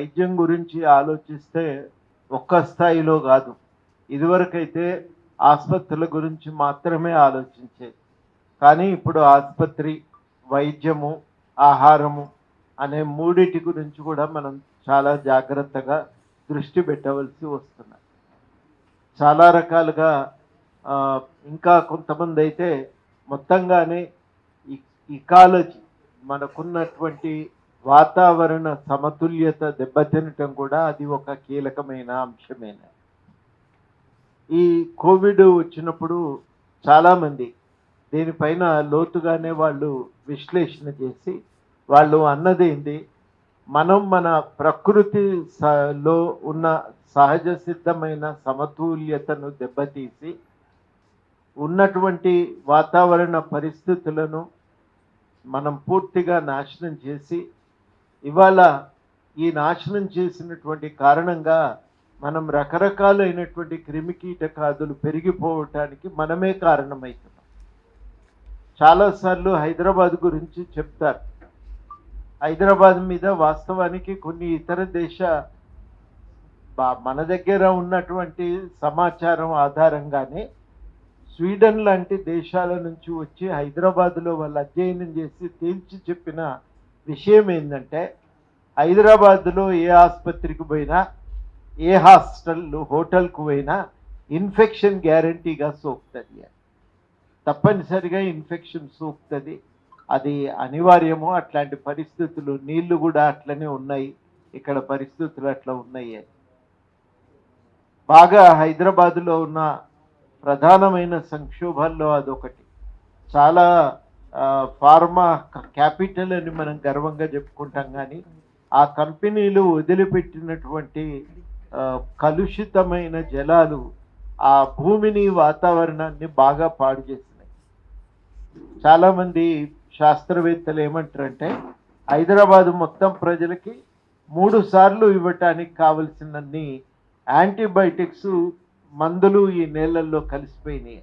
వైద్యం గురించి ఆలోచిస్తే ఒక్క స్థాయిలో కాదు. ఇదివరకైతే ఆసుపత్రుల గురించి మాత్రమే ఆలోచించేది. కానీ ఇప్పుడు ఆసుపత్రి, వైద్యము, ఆహారము అనే మూడిటి గురించి కూడా మనం చాలా జాగ్రత్తగా దృష్టి పెట్టవలసి వస్తున్నది. చాలా రకాలుగా ఇంకా కొంతమంది అయితే మొత్తంగానే ఇకాలజీ మనకున్నటువంటి వాతావరణ సమతుల్యత దెబ్బతినటం కూడా అది ఒక కీలకమైన అంశమేనా. ఈ కోవిడ్ వచ్చినప్పుడు చాలామంది దీనిపైన లోతుగానే వాళ్ళు విశ్లేషణ చేసి వాళ్ళు అన్నదేంటి, మనం మన ప్రకృతిలో ఉన్న సహజ సిద్ధమైన సమతుల్యతను దెబ్బతీసి ఉన్నటువంటి వాతావరణ పరిస్థితులను మనం పూర్తిగా నాశనం చేసి ఇవాళ ఈ నాశనం చేసినటువంటి కారణంగా మనం రకరకాలైనటువంటి క్రిమికీటకాదులు పెరిగిపోవటానికి మనమే కారణమవుతున్నాం. చాలాసార్లు హైదరాబాద్ గురించి చెప్తారు. హైదరాబాద్ మీద వాస్తవానికి కొన్ని ఇతర మన దగ్గర ఉన్నటువంటి సమాచారం ఆధారంగానే స్వీడన్ లాంటి దేశాల నుంచి వచ్చి హైదరాబాద్లో వాళ్ళు అధ్యయనం చేసి తేల్చి చెప్పిన విషయం ఏంటంటే, హైదరాబాద్లో ఏ ఆసుపత్రికి పోయినా, ఏ హోటల్కు పోయినా ఇన్ఫెక్షన్ గ్యారంటీగా సోకుతుంది. తప్పనిసరిగా ఇన్ఫెక్షన్ సోకుతుంది, అది అనివార్యము. అట్లాంటి పరిస్థితులు, నీళ్లు కూడా అట్లనే ఉన్నాయి, ఇక్కడ పరిస్థితులు అట్లా ఉన్నాయి. బాగా హైదరాబాదులో ఉన్న ప్రధానమైన సంక్షోభాల్లో అదొకటి. చాలా ఫార్మా క్యాపిటల్ అని మనం గర్వంగా చెప్పుకుంటాం, కానీ ఆ కంపెనీలు వదిలిపెట్టినటువంటి కలుషితమైన జలాలు ఆ భూమిని, వాతావరణాన్ని బాగా పాడు చేసినాయి. చాలామంది శాస్త్రవేత్తలు ఏమంటారంటే, హైదరాబాద్ మొత్తం ప్రజలకి 3 సార్లు ఇవ్వటానికి కావలసినన్ని యాంటీబయాటిక్స్ మందులు ఈ నీళ్ళల్లో కలిసిపోయినాయి.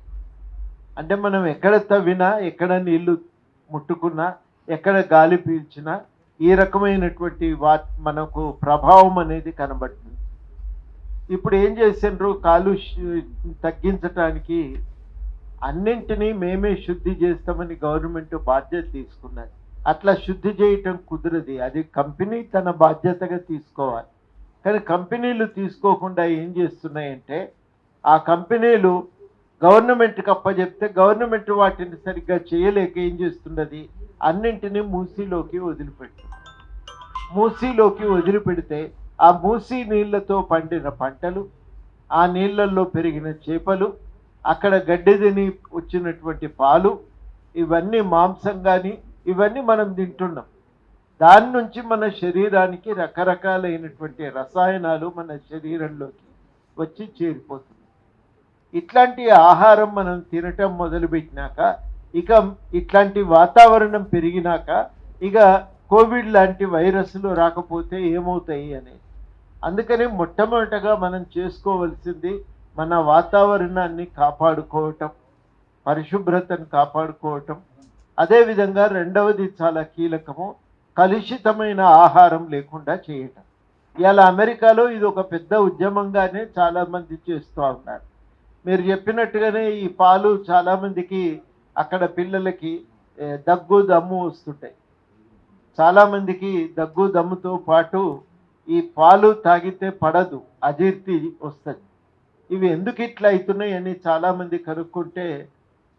అంటే మనం ఎక్కడ తవ్వినా, ఎక్కడ నీళ్లు ముట్టుకున్నా, ఎక్కడ గాలి పీల్చినా ఈ రకమైనటువంటి మనకు ప్రభావం అనేది కనబడుతుంది. ఇప్పుడు ఏం చేసిండ్రు, కాలుష్యం తగ్గించటానికి అన్నింటినీ మేమే శుద్ధి చేస్తామని గవర్నమెంట్ బాధ్యత తీసుకున్నది. అట్లా శుద్ధి చేయటం కుదరది, అది కంపెనీ తన బాధ్యతగా తీసుకోవాలి. కానీ కంపెనీలు తీసుకోకుండా ఏం చేస్తున్నాయంటే, ఆ కంపెనీలు గవర్నమెంట్కి అప్పచెప్తే గవర్నమెంట్ వాటిని సరిగ్గా చేయలేక ఏం చేస్తున్నది, అన్నింటినీ మూసీలోకి వదిలిపెడుతుంది. మూసీలోకి వదిలిపెడితే ఆ మూసీ నీళ్లతో పండిన పంటలు, ఆ నీళ్లలో పెరిగిన చేపలు, అక్కడ గడ్డి తిని వచ్చినటువంటి పాలు, ఇవన్నీ మాంసం కానీ ఇవన్నీ మనం తింటున్నాం. దాని నుంచి మన శరీరానికి రకరకాలైనటువంటి రసాయనాలు మన శరీరంలోకి వచ్చి చేరిపోతుంది. ఇట్లాంటి ఆహారం మనం తినటం మొదలుపెట్టినాక, ఇక ఇట్లాంటి వాతావరణం పెరిగినాక ఇక కోవిడ్ లాంటి వైరస్లు రాకపోతే ఏమవుతాయి అనేది. అందుకని మొట్టమొదటగా మనం చేసుకోవలసింది మన వాతావరణాన్ని కాపాడుకోవటం, పరిశుభ్రతను కాపాడుకోవటం. అదేవిధంగా రెండవది చాలా కీలకము, కలుషితమైన ఆహారం లేకుండా చేయటం. ఇవాళ అమెరికాలో ఇది ఒక పెద్ద ఉద్యమంగానే చాలామంది చేస్తూ ఉన్నారు. మీరు చెప్పినట్టుగానే ఈ పాలు చాలామందికి, అక్కడ పిల్లలకి దగ్గు దమ్ము వస్తుంటాయి. చాలామందికి దగ్గు దమ్ముతో పాటు ఈ పాలు తాగితే పడదు, అజీర్తి వస్తుంది. ఇవి ఎందుకు ఇట్లా అవుతున్నాయి అని చాలామంది కనుక్కుంటే,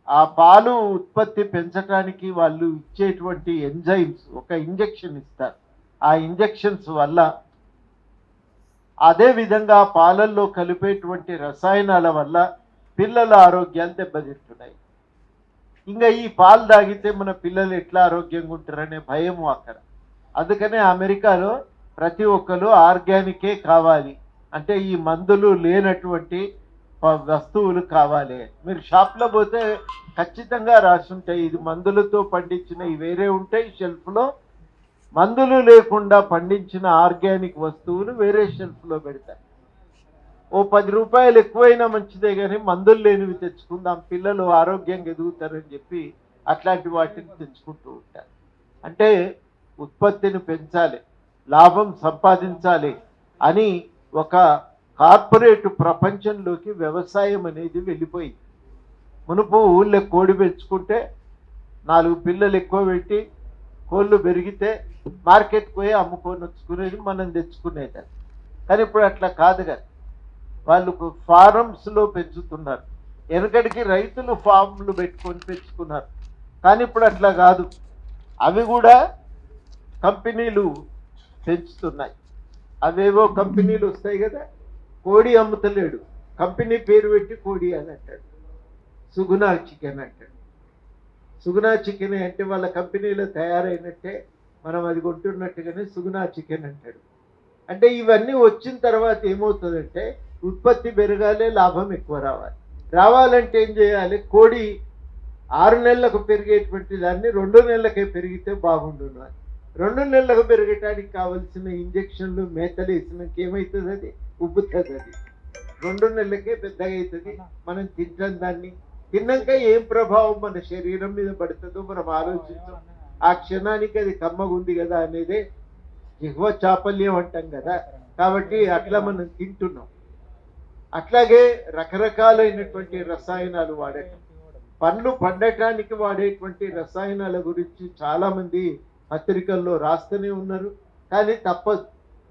ఆ పాలు ఉత్పత్తి పెంచడానికి వాళ్ళు ఇచ్చేటువంటి ఎంజైమ్స్ ఒక ఇంజెక్షన్ ఇస్తారు. ఆ ఇంజెక్షన్స్ వల్ల, అదేవిధంగా పాలల్లో కలిపేటువంటి రసాయనాల వల్ల పిల్లల ఆరోగ్యాలు దెబ్బతింటున్నాయి. ఇంకా ఈ పాలు తాగితే మన పిల్లలు ఎట్లా ఆరోగ్యంగా ఉంటారనే భయము అక్కడ. అందుకనే అమెరికాలో ప్రతి ఒక్కరు ఆర్గానికే కావాలి, అంటే ఈ మందులు లేనటువంటి వస్తువులు కావాలి. మీరు షాప్లో పోతే ఖచ్చితంగా రాసి ఉంటాయి, ఇది మందులతో పండించినవి వేరే ఉంటాయి షెల్ఫ్లో, మందులు లేకుండా పండించిన ఆర్గానిక్ వస్తువులు వేరే షెల్ఫ్లో పెడతారు. ఓ 10 రూపాయలు ఎక్కువైనా మంచిదే, కానీ మందులు లేనివి తెచ్చుకుందాం, పిల్లలు ఆరోగ్యంగా ఎదుగుతారని చెప్పి అట్లాంటి వాటిని తెచ్చుకుంటూ ఉంటారు. అంటే ఉత్పత్తిని పెంచాలి, లాభం సంపాదించాలి అని ఒక కార్పొరేట్ ప్రపంచంలోకి వ్యవసాయం అనేది వెళ్ళిపోయింది. మునుపు ఊళ్ళో కోడి పెంచుకుంటే 4 పిల్లలు ఎక్కువ పెట్టి కోళ్ళు పెరిగితే మార్కెట్కి పోయి అమ్ముకొని వచ్చుకునేది, మనం తెచ్చుకునేది. కానీ ఇప్పుడు అట్లా కాదు కదా, వాళ్ళు ఫారమ్స్లో పెంచుతున్నారు. వెనకడికి రైతులు ఫామ్లు పెట్టుకొని పెంచుకున్నారు, కానీ ఇప్పుడు అట్లా కాదు, అవి కూడా కంపెనీలు పెంచుతున్నాయి. అవేవో కంపెనీలు వస్తాయి కదా, కోడి అమ్ముతలేడు, కంపెనీ పేరు పెట్టి కోడి అని అంటాడు, సుగుణా చికెన్ అంటాడు. సుగుణా చికెన్ అంటే వాళ్ళ కంపెనీలో తయారైనట్టే, మనం అది కొంటున్నట్టుగానే సుగుణా చికెన్ అంటాడు. అంటే ఇవన్నీ వచ్చిన తర్వాత ఏమవుతుందంటే ఉత్పత్తి పెరగాలి, లాభం ఎక్కువ రావాలంటే ఏం చేయాలి, కోడి 6 నెలలకు పెరిగేటువంటి దాన్ని 2 నెలలకే పెరిగితే బాగుండును అని. 2 నెలలకు పెరగటానికి కావలసిన ఇంజక్షన్లు మేతలు వేసినాక ఏమవుతుంది, అది ఉబ్బుతుంది. అది 2 నెలలకే పెద్దగా అవుతుంది. మనం తింటాం, దాన్ని తిన్నాక ఏం ప్రభావం మన శరీరం మీద పడుతుందో మనం ఆలోచించాం. ఆ క్షణానికి అది కమ్మగుంది కదా అనేదే జిహ్వ చాపల్యం అంటాం కదా. కాబట్టి అట్లా మనం తింటున్నాం. అట్లాగే రకరకాలైనటువంటి రసాయనాలు వాడటం, పండ్లు పండటానికి వాడేటువంటి రసాయనాల గురించి చాలామంది పత్రికల్లో రాస్తూనే ఉన్నారు. కానీ తప్పదు,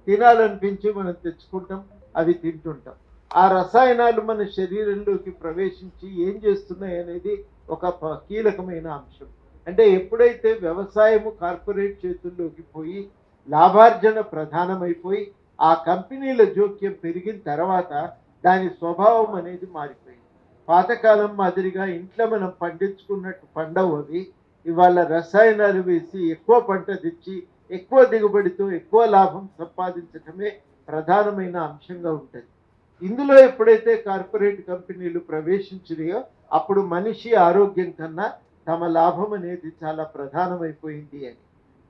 తినాలనిపించి మనం తెచ్చుకుంటాం, అవి తింటుంటాం. ఆ రసాయనాలు మన శరీరంలోకి ప్రవేశించి ఏం చేస్తున్నాయి అనేది ఒక కీలకమైన అంశం. అంటే ఎప్పుడైతే వ్యవసాయము కార్పొరేట్ చేతుల్లోకి పోయి లాభార్జన ప్రధానమైపోయి ఆ కంపెనీల జోక్యం పెరిగిన తర్వాత దాని స్వభావం అనేది మారిపోయింది. పాతకాలం మాదిరిగా ఇంట్లో మనం పండించుకున్నట్టు పండవు అవి. ఇవాళ రసాయనాలు వేసి ఎక్కువ పంట తెచ్చి ఎక్కువ దిగుబడితో ఎక్కువ లాభం సంపాదించటమే ప్రధానమైన అంశంగా ఉంటుంది. ఇందులో ఎప్పుడైతే కార్పొరేట్ కంపెనీలు ప్రవేశించినాయో అప్పుడు మనిషి ఆరోగ్యం కన్నా తమ లాభం అనేది చాలా ప్రధానమైపోయింది అని.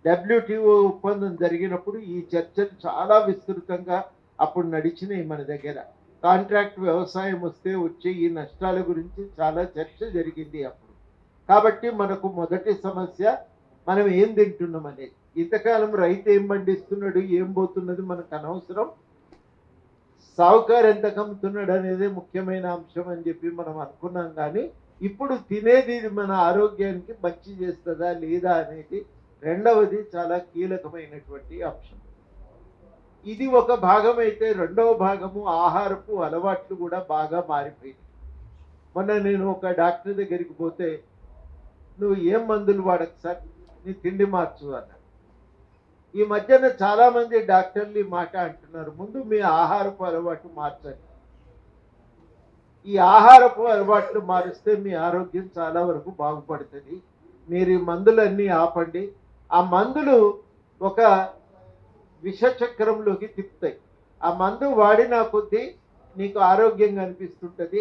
WTO ఒప్పందం జరిగినప్పుడు ఈ చర్చలు చాలా విస్తృతంగా అప్పుడు నడిచినాయి మన దగ్గర. కాంట్రాక్ట్ వ్యవసాయం వస్తే వచ్చే ఈ నష్టాల గురించి చాలా చర్చ జరిగింది అప్పుడు. కాబట్టి మనకు మొదటి సమస్య మనం ఏం తింటున్నాం అనేది. ఇంతకాలం రైతు ఏం పండిస్తున్నాడు, ఏం పోతున్నది మనకు అనవసరం, సావుకారు ఎంత కమ్ముతున్నాడు అనేది ముఖ్యమైన అంశం అని చెప్పి మనం అనుకున్నాం. కానీ ఇప్పుడు తినేది మన ఆరోగ్యానికి మంచి చేస్తుందా లేదా అనేది రెండవది చాలా కీలకమైనటువంటి అంశం. ఇది ఒక భాగం అయితే రెండవ భాగము ఆహారపు అలవాట్లు కూడా బాగా మారిపోయింది. మొన్న నేను ఒక డాక్టర్ దగ్గరికి పోతే, నువ్వు ఏం మందులు వాడకు సార్, నీ తిండి మార్చు అన్నాడు. ఈ మధ్యన చాలా మంది డాక్టర్లు ఈ మాట అంటున్నారు, ముందు మీ ఆహారపు అలవాటు మార్చండి. ఈ ఆహారపు అలవాట్లు మారిస్తే మీ ఆరోగ్యం చాలా వరకు బాగుపడుతుంది. మీరు ఈ మందులన్నీ ఆపండి. ఆ మందులు ఒక విషచక్రంలోకి తిప్పుతాయి. ఆ మందు వాడినా కొద్దీ నీకు ఆరోగ్యంగా అనిపిస్తుంటుంది,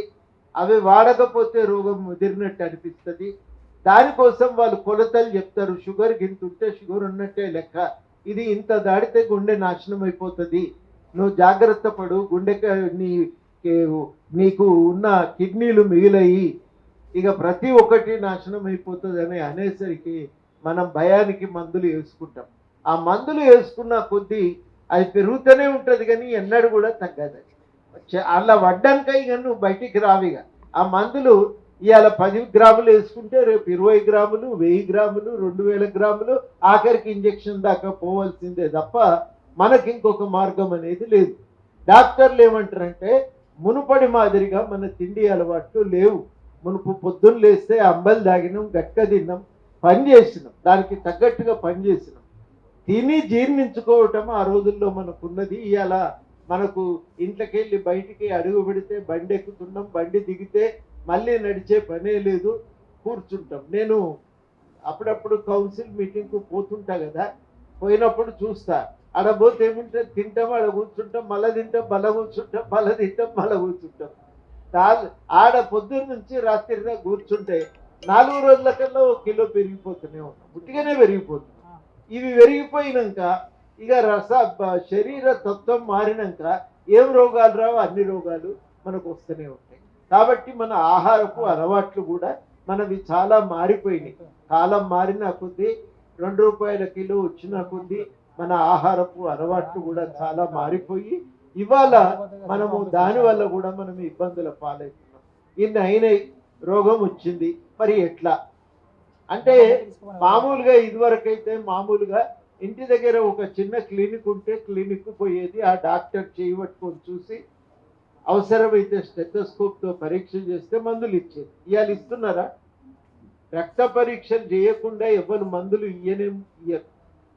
అవి వాడకపోతే రోగం ముదిరినట్టు అనిపిస్తుంది. దానికోసం వాళ్ళు కొలతలు చెప్తారు, షుగర్ గింతుంటే షుగర్ ఉన్నట్టే లెక్క, ఇది ఇంత దాడితే గుండె నాశనం అయిపోతుంది, నువ్వు జాగ్రత్త పడు, నీకు ఉన్న కిడ్నీలు మిగిలయి, ఇక ప్రతి ఒక్కటి నాశనం అయిపోతుంది అని అనేసరికి మనం భయానికి మందులు వేసుకుంటాం. ఆ మందులు వేసుకున్న కొద్దీ అది పెరుగుతూనే ఉంటుంది, కానీ ఎన్నడూ కూడా తగ్గదు. అలా వడ్డానిక ఇక నువ్వు బయటికి రావిగా. ఆ మందులు ఇవాళ 10 గ్రాములు వేసుకుంటే రేపు 20 గ్రాములు, 1000 గ్రాములు, 2000 గ్రాములు, ఆఖరికి ఇంజక్షన్ దాకా పోవాల్సిందే తప్ప మనకి ఇంకొక మార్గం అనేది లేదు. డాక్టర్లు ఏమంటారంటే మునుపడి మాదిరిగా మన తిండి అలవాట్లు లేవు. మునుపు పొద్దున్న లేస్తే అంబలు తాగినాం, గట్క తిన్నాం, పని చేసినాం, దానికి తగ్గట్టుగా పని చేసినాం, తిని జీర్ణించుకోవటం ఆ రోజుల్లో మనకున్నది. ఇవాళ మనకు ఇంట్లోకెళ్ళి బయటికి అడుగు పెడితే బండి ఎక్కుతున్నాం, బండి దిగితే మళ్ళీ నడిచే పనే లేదు, కూర్చుంటాం. నేను అప్పుడప్పుడు కౌన్సిల్ మీటింగ్కు పోతుంటా కదా, పోయినప్పుడు చూస్తా, ఆడ పోతే ఏముంటే తింటాం, ఆడ కూర్చుంటాం, మళ్ళీ తింటాం, మళ్ళీ కూర్చుంటాం, మళ్ళీ తింటాం, మళ్ళీ కూర్చుంటాం. ఆడ పొద్దున్న నుంచి రాత్రి దాకా కూర్చుంటే 4 రోజుల కన్నా 1 కిలో పెరిగిపోతూనే ఉన్నాం, పుట్టిగానే పెరిగిపోతున్నాం. ఇవి పెరిగిపోయినాక ఇక శరీర తత్వం మారినాక ఏం రోగాలు రావు, అన్ని రోగాలు మనకు వస్తూనే ఉంటాయి. కాబట్టి మన ఆహారపు అలవాట్లు కూడా మనవి చాలా మారిపోయినాయి. కాలం మారిన కొద్దీ 2 రూపాయల కిలో వచ్చిన కొద్దీ మన ఆహారపు అలవాట్లు కూడా చాలా మారిపోయి ఇవాళ మనము దానివల్ల కూడా మనం ఇబ్బందుల పాలవుతున్నాం. ఇన్ని అయినాయి, రోగం వచ్చింది, మరి ఎట్లా అంటే మామూలుగా ఇదివరకైతే మామూలుగా ఇంటి దగ్గర ఒక చిన్న క్లినిక్ ఉంటే క్లినిక్ పోయేది, ఆ డాక్టర్ చేయి పట్టుకొని చూసి అవసరమైతే స్టెథోస్కోప్తో పరీక్ష చేస్తే మందులు ఇచ్చేది. ఇవాళ ఇస్తున్నారా? రక్త పరీక్షలు చేయకుండా ఎవరు మందులు ఇయ్యరు.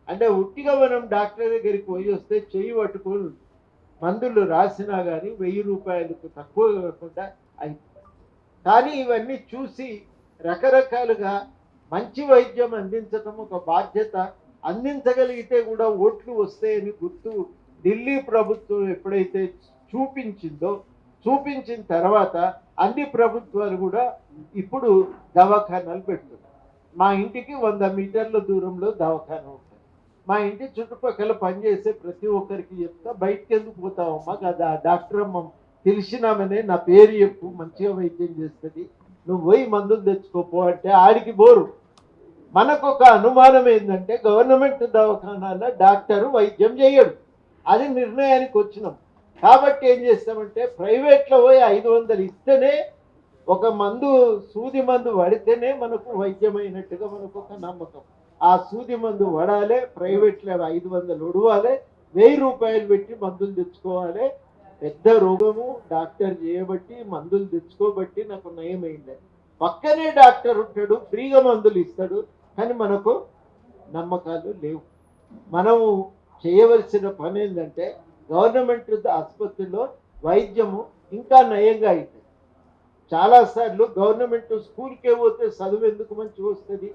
అంటే ఉట్టిగా మనం డాక్టర్ దగ్గరికి పోయి వస్తే చెయ్యి పట్టుకొని మందులు రాసినా కానీ 1000 రూపాయలకు తక్కువ కాకుండా అయిపోతుంది. కానీ ఇవన్నీ చూసి రకరకాలుగా మంచి వైద్యం అందించడం ఒక బాధ్యత. అందించగలిగితే కూడా ఓట్లు వస్తాయని గుర్తు ఢిల్లీ ప్రభుత్వం ఎప్పుడైతే చూపించిన తర్వాత అన్ని ప్రభుత్వాలు కూడా ఇప్పుడు దవాఖానాలు పెడుతున్నాయి. మా ఇంటికి 100 మీటర్ల దూరంలో దవాఖానా ఉంటుంది. మా ఇంటి చుట్టుపక్కల పనిచేసే ప్రతి ఒక్కరికి చెప్తా, బయటకు ఎందుకు పోతావమ్మా, కదా డాక్టర్ అమ్మ తెలిసినామనే నా పేరు చెప్పు, మంచిగా వైద్యం చేస్తుంది, నువ్వు పోయి మందులు తెచ్చుకోపో అంటే ఆడికి బోరు. మనకు ఒక అనుమానం ఏంటంటే గవర్నమెంట్ దవాఖానాలో డాక్టరు వైద్యం చేయడు, అది నిర్ణయానికి వచ్చినాం. కాబట్టి ఏం చేస్తామంటే ప్రైవేట్లో పోయి 500 ఇస్తేనే, ఒక సూది మందు పడితేనే మనకు వైద్యమైనట్టుగా మనకు ఒక నమ్మకం. ఆ సూది మందు పడాలి, ప్రైవేట్లో 500 ఉడవాలి, 1000 రూపాయలు పెట్టి మందులు తెచ్చుకోవాలి. పెద్ద రోగము డాక్టర్ చేయబట్టి మందులు తెచ్చుకోబట్టి నాకు నయమైంది. పక్కనే డాక్టర్ ఉంటాడు, ఫ్రీగా మందులు ఇస్తాడు, కానీ మనకు నమ్మకాలు లేవు. మనము చేయవలసిన పని ఏంటంటే గవర్నమెంట్ ఆసుపత్రిలో వైద్యము ఇంకా నయంగా అవుతుంది. చాలాసార్లు గవర్నమెంట్ స్కూల్కే పోతే చదువు ఎందుకు మంచిగా వస్తుంది,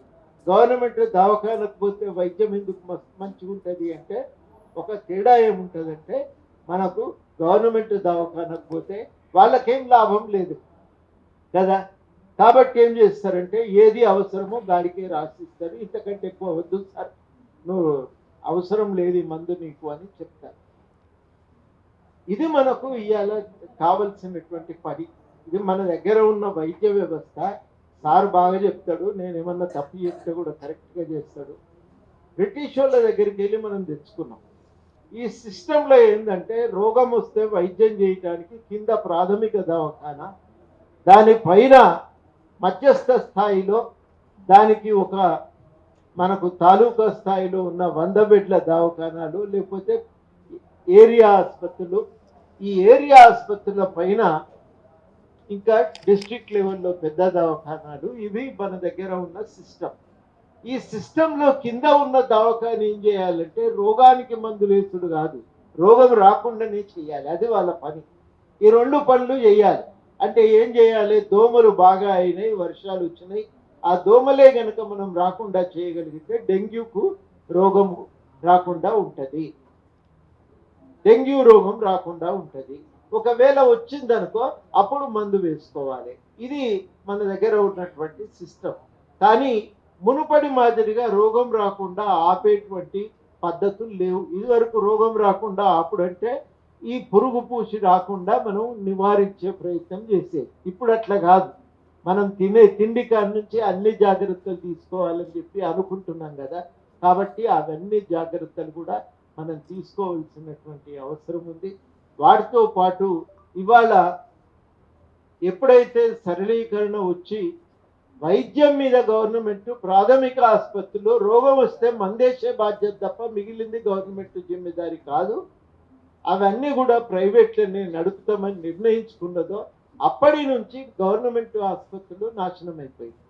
గవర్నమెంట్ దవాఖానకు పోతే వైద్యం ఎందుకు మంచిగా ఉంటుంది అంటే ఒక తేడా ఏముంటుందంటే, మనకు గవర్నమెంట్ దవాఖానకు పోతే వాళ్ళకేం లాభం లేదు కదా. కాబట్టి ఏం చేస్తారంటే ఏది అవసరమో దానికే రాసిస్తారు, ఇంతకంటే ఎక్కువ వద్దు సార్, నువ్వు అవసరం లేదు ఈ మందు నీకు అని చెప్తారు. ఇది మనకు ఇవాళ కావలసినటువంటి పని. ఇది మన దగ్గర ఉన్న వైద్య వ్యవస్థ. సార్ బాగా చెప్తాడు, నేను ఏమన్నా తప్పు చెప్తే కూడా కరెక్ట్గా చేస్తాడు. బ్రిటిష్ వాళ్ళ దగ్గరికి వెళ్ళి మనం తెచ్చుకున్నాం. ఈ సిస్టంలో ఏంటంటే రోగం వస్తే వైద్యం చేయడానికి కింద ప్రాథమిక దవాఖానా, దానిపైన మధ్యస్థ స్థాయిలో దానికి ఒక మనకు తాలూకా స్థాయిలో ఉన్న 100 బెడ్ల దవాఖానాలు, లేకపోతే ఏరియా ఆసుపత్రులు. ఈ ఏరియా ఆసుపత్రుల పైన ఇంకా డిస్ట్రిక్ట్ లెవెల్లో పెద్ద దవాఖానాలు. ఇవి మన దగ్గర ఉన్న సిస్టమ్. ఈ సిస్టంలో కింద ఉన్న దవాఖాన ఏం చేయాలంటే రోగానికి మందులు వేసుడు కాదు, రోగం రాకుండానే చేయాలి, అది వాళ్ళ పని. ఈ 2 పనులు చేయాలి. అంటే ఏం చేయాలి, దోమలు బాగా అయినాయి, వర్షాలు వచ్చినాయి, ఆ దోమలే గనక మనం రాకుండా చేయగలిగితే డెంగ్యూకు రోగం రాకుండా ఉంటుంది, డెంగ్యూ రోగం రాకుండా ఉంటుంది. ఒకవేళ వచ్చిందనుకో అప్పుడు మందు వేసుకోవాలి. ఇది మన దగ్గర ఉన్నటువంటి సిస్టమ్. కానీ మునుపటి మాదిరిగా రోగం రాకుండా ఆపేటువంటి పద్ధతులు లేవు. ఇదివరకు రోగం రాకుండా ఆపుడంటే ఈ పురుగు పూసి రాకుండా మనం నివారించే ప్రయత్నం చేసేది. ఇప్పుడు అట్లా కాదు, మనం తినే తిండి కాడి నుంచి అన్ని జాగ్రత్తలు తీసుకోవాలని చెప్పి అనుకుంటున్నాం కదా. కాబట్టి అవన్నీ జాగ్రత్తలు కూడా మనం తీసుకోవాల్సినటువంటి అవసరం ఉంది. వాటితో పాటు ఇవాళ ఎప్పుడైతే సరళీకరణ వచ్చి వైద్యం మీద గవర్నమెంట్ ప్రాథమిక ఆసుపత్రిలో రోగం వస్తే మందేసే బాధ్యత తప్ప మిగిలింది గవర్నమెంట్ జిమ్మెదారి కాదు, అవన్నీ కూడా ప్రైవేట్లనే నడుపుతామని నిర్ణయించుకున్నదో అప్పటి నుంచి గవర్నమెంట్ ఆసుపత్రులు నాశనం అయిపోయింది.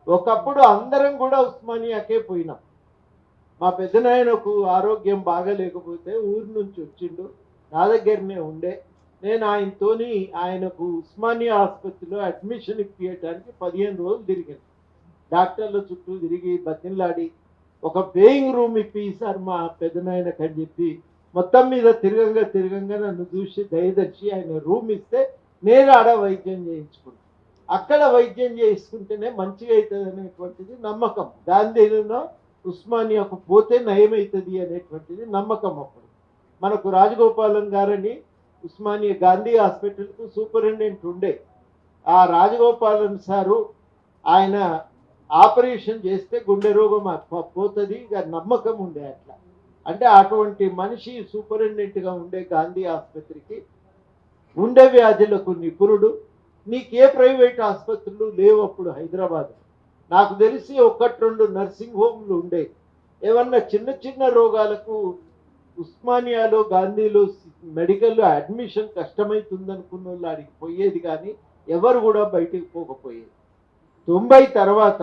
ఒకప్పుడు అందరం కూడా ఉస్మానియాకే పోయినాం. మా పెద్దనాయనకు ఆరోగ్యం బాగాలేకపోతే ఊరి నుంచి వచ్చిండు, నా దగ్గరనే ఉండే. నేను ఆయనకు ఉస్మానియా ఆసుపత్రిలో అడ్మిషన్ ఇప్పించడానికి 15 రోజులు తిరిగాను. డాక్టర్ల చుట్టూ తిరిగి బతిన్లాడి ఒక పేయింగ్ రూమ్ ఇప్పి సార్ మా పెద్దనాయనకు అని చెప్పి మొత్తం మీద తిరగంగా నన్ను చూసి దయదర్చి ఆయన రూమ్ ఇస్తే నేను ఆడ వైద్యం చేయించుకున్నాను. అక్కడ వైద్యం చేయించుకుంటేనే మంచిగా అవుతుంది అనేటువంటిది నమ్మకం. గాంధీలో ఉస్మానియాకు పోతే నయమవుతుంది అనేటువంటిది నమ్మకం. అప్పుడు మనకు రాజగోపాలం గారని ఉస్మానియా గాంధీ హాస్పిటల్కు సూపరింటెండెంట్ ఉండే. ఆ రాజగోపాలన్ సారు ఆయన ఆపరేషన్ చేస్తే గుండె రోగం పోతుంది నమ్మకం ఉండే. అంటే అటువంటి మనిషి సూపరింటెండెంట్గా ఉండే గాంధీ ఆసుపత్రికి గుండె వ్యాధులకు నిపుణుడు. నీకే ప్రైవేట్ ఆసుపత్రులు లేవు అప్పుడు హైదరాబాద్. నాకు తెలిసి 1-2 నర్సింగ్ హోమ్లు ఉండే. ఏమన్నా చిన్న చిన్న రోగాలకు ఉస్మానియాలో గాంధీలో మెడికల్లో అడ్మిషన్ కష్టమవుతుందనుకున్న వాళ్ళు ఆడికి పోయేది, కానీ ఎవరు కూడా బయటికి పోకపోయేది. 90 తర్వాత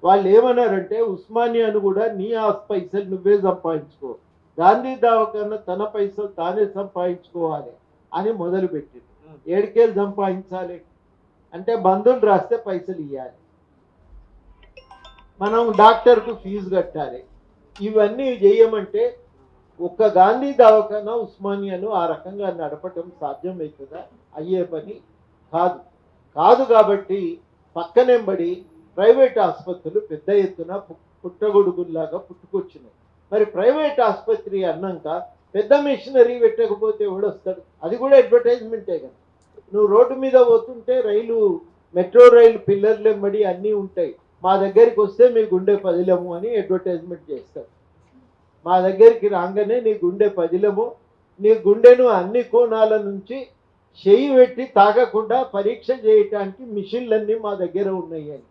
వాళ్ళు ఏమన్నారంటే ఉస్మానియాను కూడా నీ పైసలు నువ్వే సంపాదించుకో, గాంధీ దవాఖాన తన పైసలు తానే సంపాదించుకోవాలి అని మొదలుపెట్టింది. ఏడికేళ్ళు సంపాదించాలి అంటే బంధువులు రాస్తే పైసలు ఇవ్వాలి, మనం డాక్టర్కు ఫీజు కట్టాలి. ఇవన్నీ చేయమంటే ఒక్క గాంధీ దవాఖాన ఉస్మానియాను ఆ రకంగా నడపటం సాధ్యమవుతుందా? అయ్యే పని కాదు. కాబట్టి పక్కనెంబడి ప్రైవేట్ ఆసుపత్రులు పెద్ద ఎత్తున పుట్టగొడుగుల్లాగా పుట్టుకొచ్చినాయి. మరి ప్రైవేట్ ఆసుపత్రి అన్నాక పెద్ద మిషనరీ పెట్టకపోతే ఎవడొస్తాడు? అది కూడా అడ్వర్టైజ్మెంటే కదా. నువ్వు రోడ్డు మీద పోతుంటే మెట్రో రైలు పిల్లర్లు ఎంబడి అన్నీ ఉంటాయి. మా దగ్గరికి వస్తే మీ గుండె పదిలము అని అడ్వర్టైజ్మెంట్ చేస్తారు. మా దగ్గరికి రాగానే నీ గుండె పదిలము, నీ గుండెను అన్ని కోణాల నుంచి చెయ్యి పెట్టి తాగకుండా పరీక్ష చేయటానికి మిషన్లన్నీ మా దగ్గర ఉన్నాయి అని.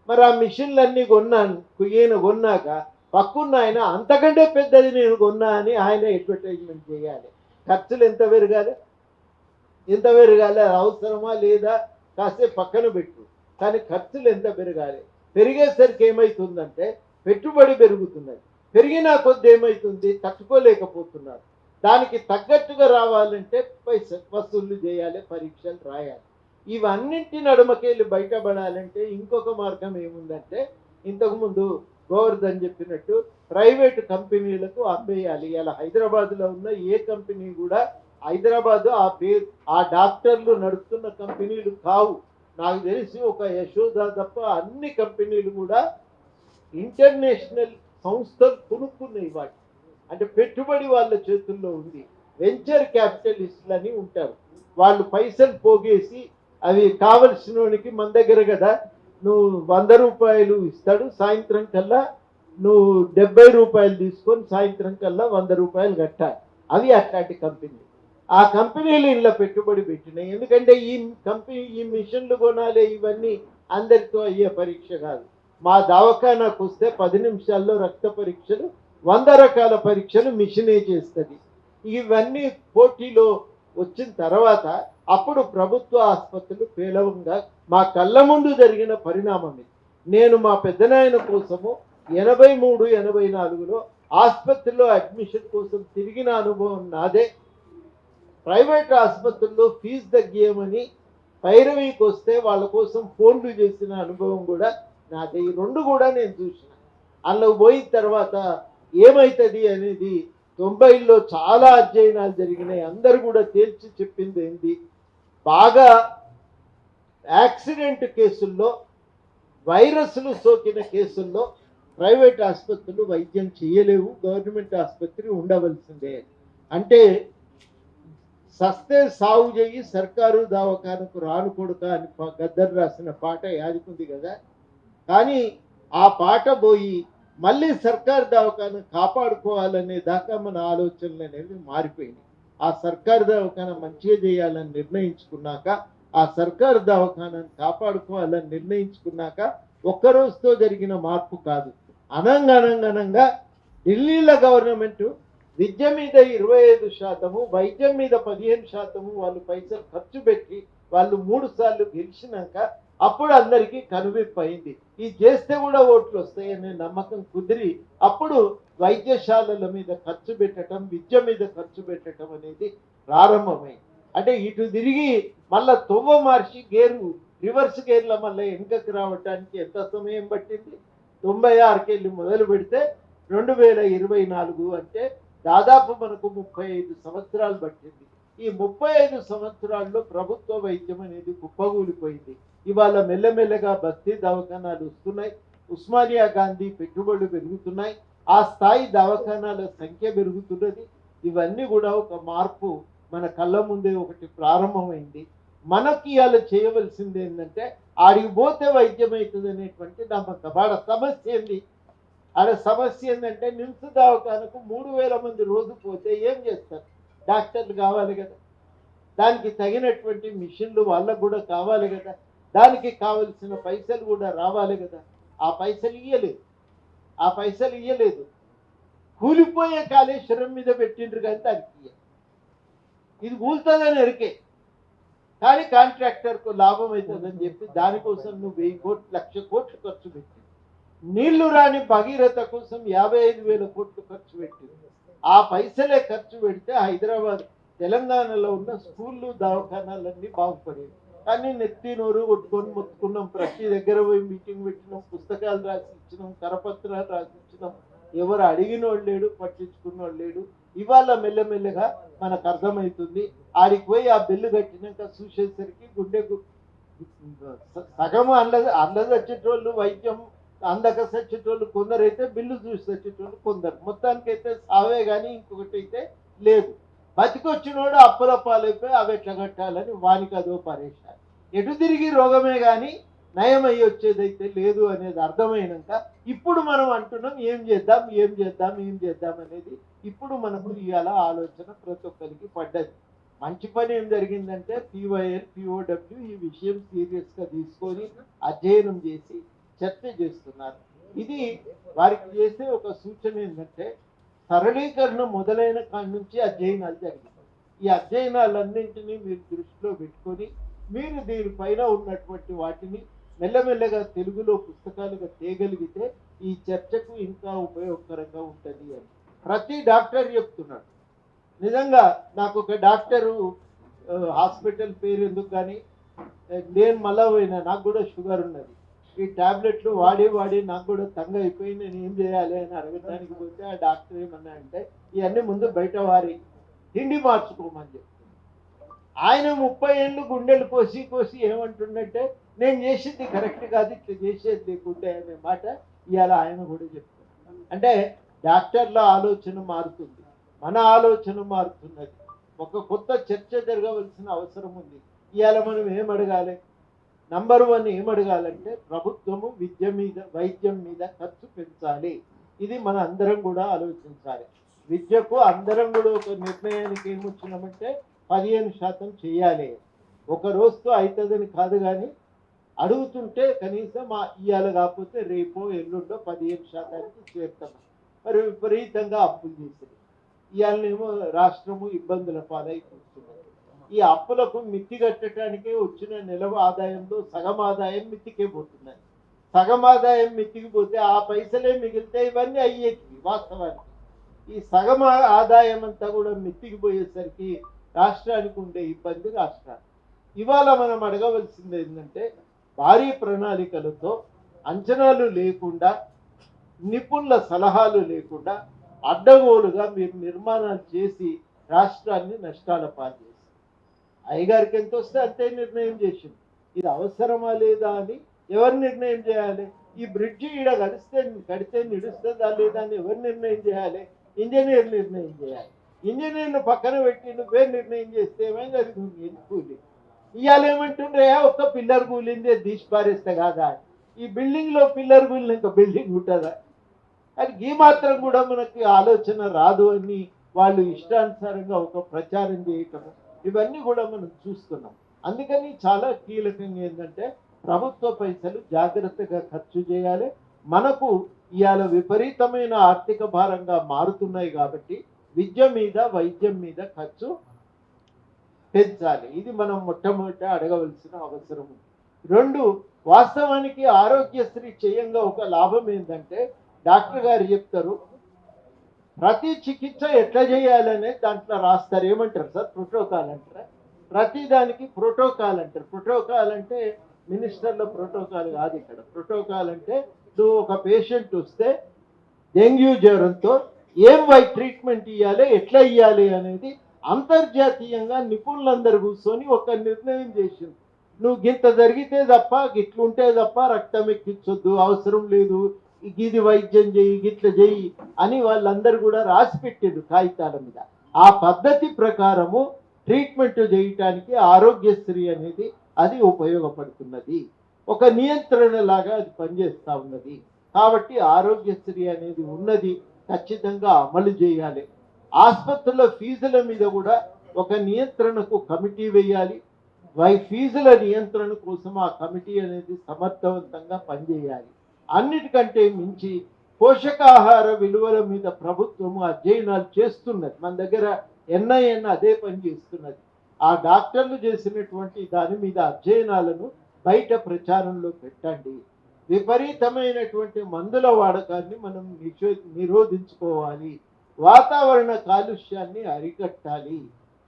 మరి ఆ మిషన్లన్నీ కొన్నాక పక్కున్న ఆయన అంతకంటే పెద్దది నేను కొన్నా అని ఆయన అడ్వర్టైజ్మెంట్ చేయాలి. ఖర్చులు ఎంత పెరగాలి? అవసరమా లేదా కాసేపు పక్కన పెట్టు, కానీ ఖర్చులు ఎంత పెరగాలి? పెరిగేసరికి ఏమవుతుందంటే పెట్టుబడి పెరుగుతున్నది. పెరిగినా కొద్ది ఏమవుతుంది, తట్టుకోలేకపోతున్నారు. దానికి తగ్గట్టుగా రావాలంటే వసూళ్లు చేయాలి, పరీక్షలు రాయాలి. ఇవన్నింటి నడుమకెళ్ళి బయటపడాలంటే ఇంకొక మార్గం ఏముందంటే, ఇంతకుముందు గోవర్ధన్ చెప్పినట్టు ప్రైవేటు కంపెనీలకు అమ్మేయాలి. ఇలా హైదరాబాద్లో ఉన్న ఏ కంపెనీ కూడా హైదరాబాద్ ఆ డాక్టర్లు నడుపుతున్న కంపెనీలు కావు. నాకు తెలిసి ఒక యశోద తప్ప అన్ని కంపెనీలు కూడా ఇంటర్నేషనల్ సంస్థలు కొనుక్కున్నాయి. వాటి అంటే పెట్టుబడి వాళ్ళ చేతుల్లో ఉంది. వెంచర్ క్యాపిటలిస్టులు అని ఉంటారు. వాళ్ళు పైసలు పోగేసి అవి కావలసినోనికి మన దగ్గర కదా నువ్వు 100 రూపాయలు ఇస్తాడు, సాయంత్రం కల్లా నువ్వు 70 రూపాయలు తీసుకొని సాయంత్రం కల్లా 100 రూపాయలు కట్టాలి. అవి అట్లాంటి కంపెనీలు. ఆ కంపెనీలు ఇంట్లో పెట్టుబడి పెట్టినాయి. ఎందుకంటే ఈ మిషన్లు కొనాలి, ఇవన్నీ అందరితో అయ్యే పరీక్ష కాదు. మా దవాఖానాకు వస్తే 10 నిమిషాల్లో రక్త పరీక్షలు 100 రకాల పరీక్షలు మిషనే చేస్తుంది. ఇవన్నీ పోటీలో వచ్చిన తర్వాత అప్పుడు ప్రభుత్వ ఆసుపత్రులు పేలవంగా మా కళ్ళ ముందు జరిగిన పరిణామం ఇది. నేను మా పెద్దనాయన కోసము 83-84లో ఆసుపత్రిలో అడ్మిషన్ కోసం తిరిగిన అనుభవం నాదే. ప్రైవేట్ ఆసుపత్రుల్లో ఫీజు తగ్గియమని పైరవీకి వస్తే వాళ్ళ కోసం ఫోన్లు చేసిన అనుభవం కూడా నాదే. ఈ రెండు కూడా నేను చూసిన. అందులో పోయిన తర్వాత ఏమవుతుంది అనేది 90లో చాలా అధ్యయనాలు జరిగినాయి. అందరు కూడా తేల్చి చెప్పింది ఏంటి, బాగా యాక్సిడెంట్ కేసుల్లో, వైరస్లు సోకిన కేసుల్లో ప్రైవేట్ ఆసుపత్రులు వైద్యం చేయలేవు, గవర్నమెంట్ ఆసుపత్రి ఉండవలసిందే. అంటే సస్తే సాగు చేయి సర్కారు దవాఖానకు రాను కొడుక అని గద్దర్ రాసిన పాట యాదుకుంది కదా. కానీ ఆ పాట పోయి మళ్ళీ సర్కారు దవాఖాన కాపాడుకోవాలనే దాకా మన ఆలోచనలు అనేవి మారిపోయినాయి. ఆ సర్కారు దవాఖాన మంచిగా చేయాలని నిర్ణయించుకున్నాక, ఆ సర్కారు దవాఖానాన్ని కాపాడుకోవాలని నిర్ణయించుకున్నాక ఒక్కరోజుతో జరిగిన మార్పు కాదు. అనంగా ఢిల్లీలో గవర్నమెంట్ విద్య మీద 25%, వైద్యం మీద 15% వాళ్ళు పైసలు ఖర్చు పెట్టి వాళ్ళు 3 సార్లు గెలిచినాక అప్పుడు అందరికీ కనువిప్పు అయింది. ఈ చేస్తే కూడా ఓట్లు వస్తాయనే నమ్మకం కుదిరి అప్పుడు వైద్యశాలల మీద ఖర్చు పెట్టడం, విద్య మీద ఖర్చు పెట్టడం అనేది ప్రారంభమైంది. అంటే ఇటు తిరిగి మళ్ళా తొవ్వ మార్చి రివర్స్ గేర్ల మళ్ళీ వెనుకకు రావడానికి ఎంత సమయం పట్టింది? 96కి వెళ్ళి మొదలు పెడితే 2024 అంటే దాదాపు మనకు 35 సంవత్సరాలు పట్టింది. ఈ 35 సంవత్సరాల్లో ప్రభుత్వ వైద్యం అనేది కుప్పగూలిపోయింది. ఇవాళ మెల్లమెల్లగా బస్తీ దవాఖానాలు వస్తున్నాయి, ఉస్మానియా గాంధీ పెట్టుబడులు పెరుగుతున్నాయి, ఆ స్థాయి దవాఖానాల సంఖ్య పెరుగుతున్నది. ఇవన్నీ కూడా ఒక మార్పు మన కళ్ళ ముందే ఒకటి ప్రారంభమైంది. మనకి ఇవాళ చేయవలసింది ఏంటంటే ఆడికి పోతే వైద్యం అవుతుంది అనేటువంటి నమ్మకం. వాడ సమస్య ఏంది? ఆడ సమస్య ఏంటంటే నిమ్స్ దవాఖానకు 3000 మంది రోజు పోతే ఏం చేస్తారు? డాక్టర్లు కావాలి కదా, దానికి తగినటువంటి మిషన్లు వాళ్ళకు కూడా కావాలి కదా, దానికి కావలసిన పైసలు కూడా రావాలి కదా. ఆ పైసలు ఇయ్యలేదు. కూలిపోయే కాళేశ్వరం మీద పెట్టిండ్రు కానీ దానికి ఇది కూలుతుందని ఎరికే, కానీ కాంట్రాక్టర్కు లాభం అవుతుందని చెప్పి దానికోసం నువ్వు 1000 కోట్లు 1,00,000 కోట్లు ఖర్చు పెట్టి, నీళ్లు రాని భగీరథ కోసం 55,000 కోట్లు ఖర్చు పెట్టింది. ఆ పైసలే ఖర్చు పెడితే హైదరాబాద్ తెలంగాణలో ఉన్న స్కూళ్ళు దవాఖానాలన్నీ బాగుపడేవి. కానీ నెత్తి నోరు కొట్టుకొని మొత్తుకున్నాం, ప్రతి దగ్గర పోయి మీటింగ్ పెట్టినాం, పుస్తకాలు రాసి ఇచ్చినాం, కరపత్రాలు రాసి ఇచ్చినాం. ఎవరు అడిగిన వాళ్ళు లేడు, పట్టించుకున్న వాళ్ళు లేడు. ఇవాళ మెల్లమెల్లగా మనకు అర్థమవుతుంది. ఆడికి పోయి ఆ బిల్లు కట్టినాక చూసేసరికి గుండెకు సగం అందదు వచ్చేటోళ్ళు, వైద్యం అందక సచ్చేటోళ్ళు కొందరైతే, బిల్లు చూసి వచ్చేటోళ్ళు కొందరు. మొత్తానికైతే సావే కానీ ఇంకొకటి అయితే లేదు. బతికొచ్చినోడు అప్పుల పాలైపోయి అవి ఎట్లా కట్టాలని వానికి అదో పరేషాన్. ఎటు తిరిగి రోగమే కానీ నయం అయ్యి వచ్చేదైతే లేదు అనేది అర్థమైనాక ఇప్పుడు మనం అంటున్నాం ఏం చేద్దాం అనేది ఇప్పుడు మనకు ఇవాళ ఆలోచన ప్రతి ఒక్కరికి పడ్డది. మంచి పని ఏం జరిగిందంటే PYL POW ఈ విషయం సీరియస్గా తీసుకొని అధ్యయనం చేసి చర్చ చేస్తున్నారు. ఇది వారికి చేసే ఒక సూచన ఏంటంటే సరళీకరణ మొదలైన కాడి నుంచి అధ్యయనాలు జరిగాయి. ఈ అధ్యయనాలన్నింటినీ మీరు దృష్టిలో పెట్టుకొని మీరు దీనిపైన ఉన్నటువంటి వాటిని మెల్లమెల్లగా తెలుగులో పుస్తకాలుగా తేగలిగితే ఈ చర్చకు ఇంకా ఉపయోగకరంగా ఉంటుంది అని ప్రతి డాక్టర్ చెప్తున్నాడు. నిజంగా నాకు ఒక డాక్టరు హాస్పిటల్ పేరు ఎందుకు కానీ నేను మళ్ళా పోయినా, నాకు కూడా షుగర్ ఉన్నది, ఈ టాబ్లెట్లు వాడి నాకు కూడా తంగ అయిపోయి నేను ఏం చేయాలి అని అడగడానికి పోతే ఆ డాక్టర్ ఏమన్నా అంటే ఇవన్నీ ముందు బయట వారి తిండి మార్చుకోమని చెప్తుంది. ఆయన 30 ఏళ్ళు గుండెలు కోసి ఏమంటుండంటే నేను చేసేది కరెక్ట్ కాదు, ఇట్లా చేసేది లేకుంటే అనే మాట ఇవాళ ఆయన కూడా చెప్తున్నారు. అంటే డాక్టర్ల ఆలోచన మారుతుంది, మన ఆలోచన మారుతున్నది. ఒక కొత్త చర్చ జరగవలసిన అవసరం ఉంది. ఇవాళ మనం ఏం అడగాలి? నంబర్ 1 ఏం అడగాలంటే ప్రభుత్వము విద్య మీద వైద్యం మీద ఖర్చు పెంచాలి. ఇది మన అందరం కూడా ఆలోచించాలి. విద్యకు అందరం కూడా ఒక నిర్ణయానికి ఏమొచ్చినామంటే 15% చేయాలి. ఒక రోజుతో అవుతుందని కాదు, కానీ అడుగుతుంటే కనీసం ఇవాళ కాకపోతే రేపో ఎల్లుండో 15% చేస్తాం. మరి విపరీతంగా అప్పులు చేసింది. ఇవాళనేమో రాష్ట్రము ఇబ్బందుల పాలైపోతున్నది. ఈ అప్పులకు మిత్తి కట్టడానికే వచ్చిన నెల ఆదాయంలో సగం ఆదాయం మిత్తికే పోతున్నాయి. సగం ఆదాయం మిత్తికి పోతే ఆ పైసలే మిగిలితే ఇవన్నీ అయ్యేటివి. వాస్తవానికి ఈ సగం ఆదాయం అంతా కూడా మిత్తికి పోయేసరికి రాష్ట్రానికి ఉండే ఇబ్బంది రాష్ట్రానికి. ఇవాళ మనం అడగవలసింది ఏంటంటే భారీ ప్రణాళికలతో అంచనాలు లేకుండా, నిపుణుల సలహాలు లేకుండా అడ్డగోలుగా మీరు నిర్మాణాలు చేసి రాష్ట్రాన్ని నష్టాల పాలు చేసి అయ్యగారికి ఎంత వస్తే అంతే నిర్ణయం చేసింది. ఇది అవసరమా లేదా అని ఎవరు నిర్ణయం చేయాలి? ఈ బ్రిడ్జి ఈడ కడితే నిడుస్తుందా లేదా అని ఎవరు నిర్ణయం చేయాలి? ఇంజనీర్ నిర్ణయం చేయాలి. ఇంజనీర్ను పక్కన పెట్టి నువ్వే నిర్ణయం చేస్తే ఏమైంది? అది కూలి. ఇవాళ ఏమంటుండ్రే ఒక్క పిల్లర్ కూలిందే తీసి పారేస్తే కాదా? ఈ బిల్డింగ్లో పిల్లర్ కూలిన ఇంకా బిల్డింగ్ ఉంటుందా? అది ఈ మాత్రం కూడా మనకి ఆలోచన రాదు అని వాళ్ళు ఇష్టానుసారంగా ఒక ప్రచారం చేయటం, ఇవన్నీ కూడా మనం చూస్తున్నాం. అందుకని చాలా కీలకంగా ఏంటంటే ప్రభుత్వ పైసలు జాగ్రత్తగా ఖర్చు చేయాలి. మనకు ఇవాళ విపరీతమైన ఆర్థిక భారంగా మారుతున్నాయి కాబట్టి విద్య మీద వైద్యం మీద ఖర్చు పెంచాలి. ఇది మనం మొట్టమొదట అడగవలసిన అవసరం ఉంది. 2, వాస్తవానికి ఆరోగ్యశ్రీ చేయంగా ఒక లాభం ఏంటంటే డాక్టర్ గారు చెప్తారు ప్రతి చికిత్స ఎట్లా చేయాలనే దాంట్లో రాస్తారు. ఏమంటారు సార్? ప్రోటోకాల్ అంటారా? ప్రతి దానికి ప్రోటోకాల్ అంటారు. ప్రోటోకాల్ అంటే మినిస్టర్ల ప్రోటోకాల్ కాదు. ఇక్కడ ప్రోటోకాల్ అంటే నువ్వు ఒక పేషెంట్ వస్తే డెంగ్యూ జ్వరంతో ట్రీట్మెంట్ ఇవ్వాలి, ఎట్లా ఇవ్వాలి అనేది అంతర్జాతీయంగా నిపుణులందరూ కూర్చొని ఒక నిర్ణయం చేసింది. నువ్వు గింత జరిగితే తప్ప, గిట్లుంటే తప్ప రక్తం ఎక్కించొద్దు, అవసరం లేదు, ఇది వైద్యం చేయి, గిట్ల చేయి అని వాళ్ళందరూ కూడా రాసి పెట్టారు కాగితాల మీద. ఆ పద్ధతి ప్రకారము ట్రీట్మెంట్ చేయటానికి ఆరోగ్యశ్రీ అనేది అది ఉపయోగపడుతున్నది. ఒక నియంత్రణ లాగా అది పనిచేస్తూ ఉన్నది. కాబట్టి ఆరోగ్యశ్రీ అనేది ఉన్నది, ఖచ్చితంగా అమలు చేయాలి. ఆసుపత్రుల ఫీజుల మీద కూడా ఒక నియంత్రణకు కమిటీ వేయాలి. ఫీజుల నియంత్రణ కోసం ఆ కమిటీ అనేది సమర్థవంతంగా పనిచేయాలి. అన్నిటికంటే మించి పోషకాహార విలువల మీద ప్రభుత్వం అధ్యయనాలు చేస్తున్నది. మన దగ్గర ఎన్ఐఎన్ అదే పని చేస్తున్నది. ఆ డాక్టర్లు చేసినటువంటి దాని మీద అధ్యయనాలను బయట ప్రచారంలో పెట్టండి. విపరీతమైనటువంటి మందుల వాడకాన్ని మనం నిరోధించుకోవాలి. వాతావరణ కాలుష్యాన్ని అరికట్టాలి.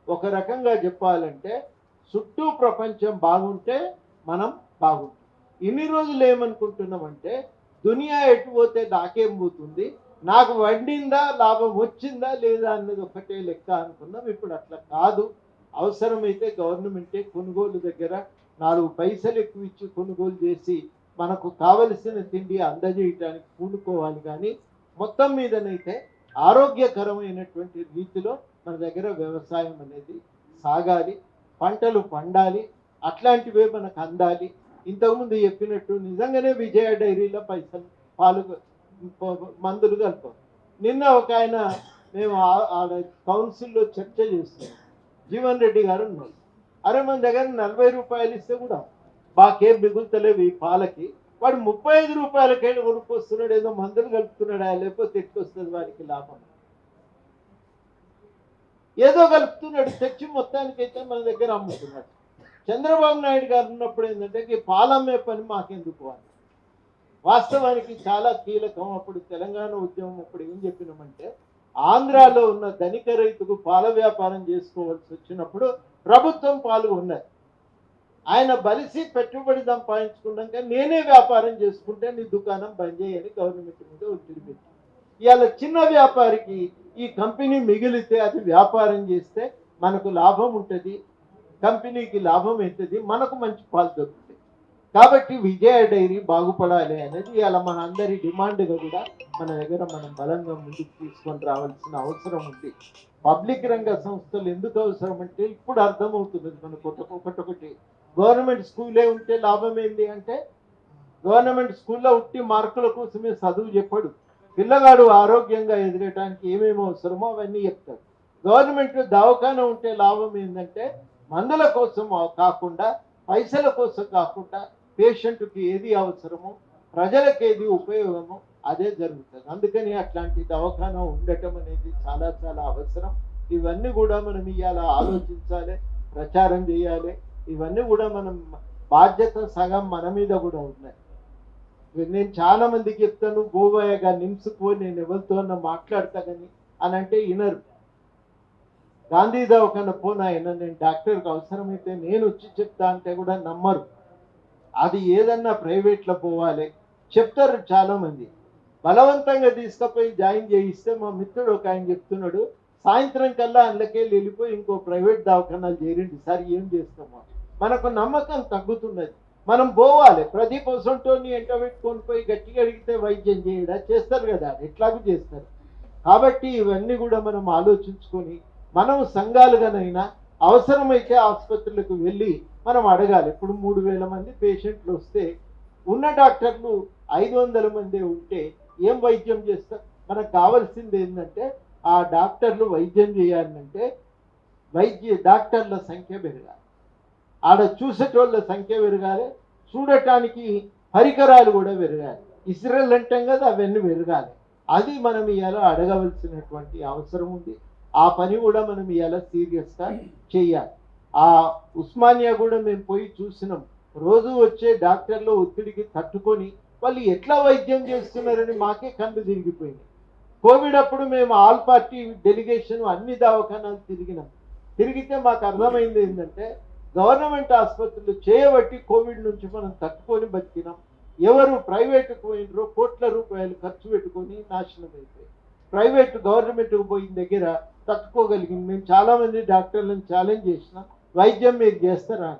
ఒక రకంగా చెప్పాలంటే చుట్టూ ప్రపంచం బాగుంటే మనం బాగుంటాం. ఇన్ని రోజులు ఏమనుకుంటున్నామంటే దునియా ఎటు పోతే నాకేం పోతుంది, నాకు వండిందా లాభం వచ్చిందా లేదా అన్నది ఒకటే లెక్క అనుకున్నాం. ఇప్పుడు అట్లా కాదు. అవసరమైతే గవర్నమెంటే కొనుగోలు దగ్గర 4 పైసలు ఎక్కువ ఇచ్చి కొనుగోలు చేసి మనకు కావలసిన తిండి అందజేయటానికి పూనుకోవాలి. కానీ మొత్తం మీదనైతే ఆరోగ్యకరమైనటువంటి రీతిలో మన దగ్గర వ్యవసాయం అనేది సాగాలి, పంటలు పండాలి, అట్లాంటివే మనకు అందాలి. ఇంతకుముందు చెప్పినట్టు నిజంగానే విజయ డైరీలో పాలు మందులు కలుపు. నిన్న ఒక ఆయన మేము కౌన్సిల్లో చర్చ చేస్తున్నాం, జీవన్ రెడ్డి గారు ఉన్నారు. అరే మన దగ్గర 40 రూపాయలు ఇస్తే కూడా మాకేం మిగులుతలేవు ఈ పాలకి, వాడు 35 రూపాయలకే కొనుక్కొస్తున్నాడు, ఏదో మందులు కలుపుతున్నాడా, లేకపోతే ఎట్టుకొస్తుంది వారికి లాభం, ఏదో కలుపుతున్నాడు, తెచ్చి మొత్తానికైతే మన దగ్గర అమ్ముతున్నాడు. చంద్రబాబు నాయుడు గారు ఉన్నప్పుడు ఏంటంటే ఈ పాలమ్మే పని మాకెందుకు అని. వాస్తవానికి చాలా కీలకం. అప్పుడు తెలంగాణ ఉద్యమం అప్పుడు ఏం చెప్పినామంటే ఆంధ్రాలో ఉన్న ధనిక రైతుకు పాల వ్యాపారం చేసుకోవాల్సి వచ్చినప్పుడు ప్రభుత్వం పాల్గొన్నది. ఆయన బలిసి పెట్టుబడి సంపాదించుకున్నాక నేనే వ్యాపారం చేసుకుంటే నీ దుకాణం బంద్ చేయని గవర్నమెంట్ మీద ఒత్తిడి పెట్టి, ఇవాళ చిన్న వ్యాపారికి ఈ కంపెనీ మిగిలితే అది వ్యాపారం చేస్తే మనకు లాభం ఉంటుంది, కంపెనీకి లాభం అవుతుంది, మనకు మంచి పాలు దొరుకుతాయి. కాబట్టి విజయ డైరీ బాగుపడాలి అనేది ఇలా మన అందరి డిమాండ్గా కూడా మన దగ్గర మనం బలంగా ముందుకు తీసుకొని రావాల్సిన అవసరం ఉంది. పబ్లిక్ రంగ సంస్థలు ఎందుకు అవసరం అంటే ఇప్పుడు అర్థమవుతున్నది మనకు ఒకటొకటి. గవర్నమెంట్ స్కూలే ఉంటే లాభం ఏంటి అంటే, గవర్నమెంట్ స్కూల్లో ఉట్టి మార్కుల కోసమే చదువు చెప్పడు. పిల్లగాడు ఆరోగ్యంగా ఎదగటానికి ఏమేమి అవసరమో అవన్నీ చెప్తాడు. గవర్నమెంట్ దవాఖాన ఉంటే లాభం ఏంటంటే మందుల కోసం కాకుండా, పైసల కోసం కాకుండా, పేషెంట్కి ఏది అవసరమో, ప్రజలకు ఏది ఉపయోగమో అదే జరుగుతుంది. అందుకని అట్లాంటి దవాఖాన ఉండటం అనేది చాలా చాలా అవసరం. ఇవన్నీ కూడా మనం ఇవాళ ఆలోచించాలి, ప్రచారం చేయాలి. ఇవన్నీ కూడా మనం బాధ్యత సగం మన మీద కూడా ఉన్నాయి. నేను చాలా మందికి చెప్తాను, గోవాయగా నిమ్స్కు నేను ఎవరితో మాట్లాడతా కానీ అని అంటే వినరు. గాంధీ దవాఖాన పోనాయన నేను డాక్టర్కి అవసరమైతే నేను వచ్చి చెప్తా అంటే కూడా నమ్మరు. అది ఏదన్నా ప్రైవేట్లో పోవాలి చెప్తారు చాలామంది. బలవంతంగా తీసుకుపోయి జాయిన్ చేయిస్తే మా మిత్రుడు ఒక ఆయన చెప్తున్నాడు, సాయంత్రం కల్లా అందులోకి వెళ్ళిపోయి ఇంకో ప్రైవేట్ దవాఖానాలు చేరండి సార్, ఏం చేస్తామో. మనకు నమ్మకం తగ్గుతున్నది. మనం పోవాలి. ప్రతి పొసంటోని ఎంట పెట్టుకొని పోయి గట్టిగా అడిగితే వైద్యం చేయడా, చేస్తారు కదా, ఎట్లాగూ చేస్తారు. కాబట్టి ఇవన్నీ కూడా మనం ఆలోచించుకొని మనం సంఘాలుగానైనా అవసరమైతే ఆసుపత్రులకు వెళ్ళి మనం అడగాలి. ఇప్పుడు 3000 మంది పేషెంట్లు వస్తే ఉన్న డాక్టర్లు 500 మంది ఉంటే ఏం వైద్యం చేస్తారు? మనకు కావాల్సింది ఏంటంటే ఆ డాక్టర్లు వైద్యం చేయాలంటే డాక్టర్ల సంఖ్య పెరగాలి, ఆడ చూసేటోళ్ళ సంఖ్య పెరగాలి, చూడటానికి పరికరాలు కూడా పెరగాలి. ఇస్రాయల్ అంటాం కదా, అవన్నీ పెరగాలి. అది మనం ఇవాళ అడగవలసినటువంటి అవసరం ఉంది. ఆ పని కూడా మనం ఇవాళ సీరియస్గా చెయ్యాలి. ఆ ఉస్మానియా కూడా మేము పోయి చూసినాం. రోజు వచ్చే డాక్టర్లు ఒత్తిడికి తట్టుకొని వాళ్ళు ఎట్లా వైద్యం చేస్తున్నారని మాకే కళ్ళు తిరిగిపోయింది. కోవిడ్ అప్పుడు మేము ఆల్ పార్టీ డెలిగేషన్ అన్ని దవాఖానాలు తిరిగితే మాకు అర్థమైంది ఏంటంటే గవర్నమెంట్ ఆసుపత్రులు చేయబట్టి కోవిడ్ నుంచి మనం తట్టుకొని బతికినాం. ఎవరు ప్రైవేటుకు పోయినరో కోట్ల రూపాయలు ఖర్చు పెట్టుకొని నాశనం అయిపోయి, ప్రైవేట్ గవర్నమెంట్కు పోయిన దగ్గర తట్టుకోగలిగింది. మేము చాలామంది డాక్టర్లను ఛాలెంజ్ చేసినాం, వైద్యం మీరు చేస్తారా?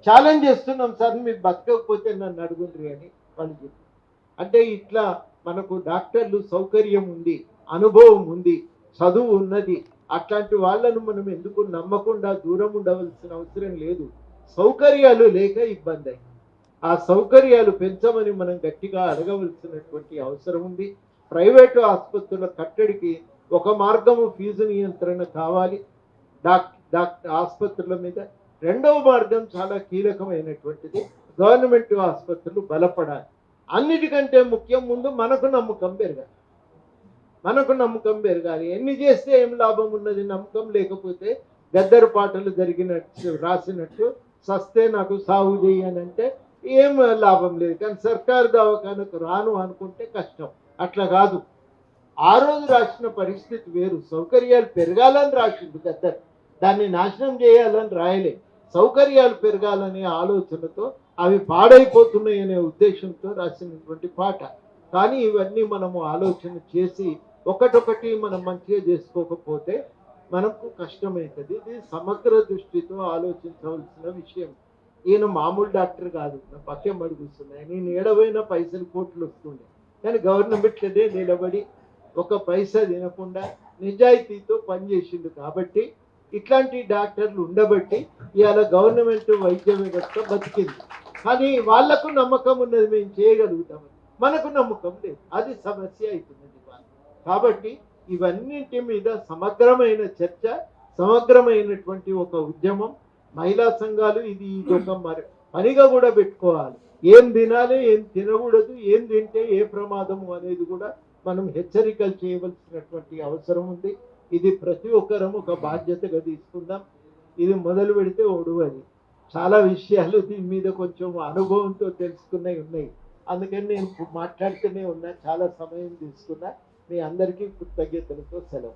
ఛాలెంజ్ చేస్తున్నాం సార్, మీరు బతకకపోతే నన్ను అడుగుండ్రి అని వాళ్ళు చెప్పారు. అంటే ఇట్లా మనకు డాక్టర్లు సౌకర్యం ఉంది, అనుభవం ఉంది, చదువు ఉన్నది. అట్లాంటి వాళ్ళను మనం ఎందుకు నమ్మకుండా దూరం ఉండవలసిన అవసరం లేదు. సౌకర్యాలు లేక ఇబ్బంది అయింది. ఆ సౌకర్యాలు పెంచమని మనం గట్టిగా అడగవలసినటువంటి అవసరం ఉంది. ప్రైవేటు ఆసుపత్రుల కట్టడికి ఒక మార్గము ఫీజు నియంత్రణ కావాలి ఆసుపత్రుల మీద. రెండవ మార్గం చాలా కీలకమైనటువంటిది, గవర్నమెంట్ ఆసుపత్రులు బలపడాలి. అన్నిటికంటే ముఖ్యం ముందు మనకు నమ్మకం పెరగాలి. మనకు నమ్మకం పెరగాలి. ఎన్ని చేస్తే ఏం లాభం ఉన్నది? నమ్మకం లేకపోతే గద్దరు పాటలు జరిగినట్టు రాసినట్టు సస్తే నాకు సాగు చేయనంటే ఏం లాభం లేదు. కానీ సర్కారు దవాఖానకు రాను అనుకుంటే కష్టం. అట్లా కాదు. ఆ రోజు రాసిన పరిస్థితి వేరు. సౌకర్యాలు పెరగాలని రాసింది గద్దరు, దాన్ని నాశనం చేయాలని రాయలే. సౌకర్యాలు పెరగాలనే ఆలోచనతో, అవి పాడైపోతున్నాయనే ఉద్దేశంతో రాసినటువంటి పాట. కానీ ఇవన్నీ మనము ఆలోచన చేసి ఒకటొకటి మనం మంచిగా చేసుకోకపోతే మనకు కష్టమవుతుంది. ఇది సమగ్ర దృష్టితో ఆలోచించవలసిన విషయం. ఈయన మామూలు డాక్టర్ కాదు, నా పక్కే అడుగుతున్నాయి. నేను ఏడవైన పైసలు కోట్లు వస్తుండే, కానీ గవర్నమెంట్లనే నిలబడి ఒక పైసా తినకుండా నిజాయితీతో పనిచేసిండు. కాబట్టి ఇట్లాంటి డాక్టర్లు ఉండబట్టి ఇవాళ గవర్నమెంట్ వైద్య వ్యవస్థ బతికింది. కానీ వాళ్లకు నమ్మకం ఉన్నది, మేము చేయగలుగుతామని. మనకు నమ్మకం లేదు, అది సమస్య అవుతున్నది. కాబట్టి ఇవన్నింటి మీద సమగ్రమైన చర్చ, సమగ్రమైనటువంటి ఒక ఉద్యమం. మహిళా సంఘాలు ఇది ఒక పనిగా కూడా పెట్టుకోవాలి. ఏం తినాలి, ఏం తినకూడదు, ఏం తింటే ఏ ప్రమాదము అనేది కూడా మనం హెచ్చరికలు చేయవలసినటువంటి అవసరం ఉంది. ఇది ప్రతి ఒక్కరం ఒక బాధ్యతగా తీసుకుందాం. ఇది మొదలు పెడితే ఒడువది. చాలా విషయాలు దీని మీద కొంచెం అనుభవంతో తెలుసుకున్నవి ఉన్నాయి. అందుకని నేను మాట్లాడుతూనే ఉన్నా, చాలా సమయం తీసుకున్నా. మీ అందరికీ కృతజ్ఞతలతో సెలవు.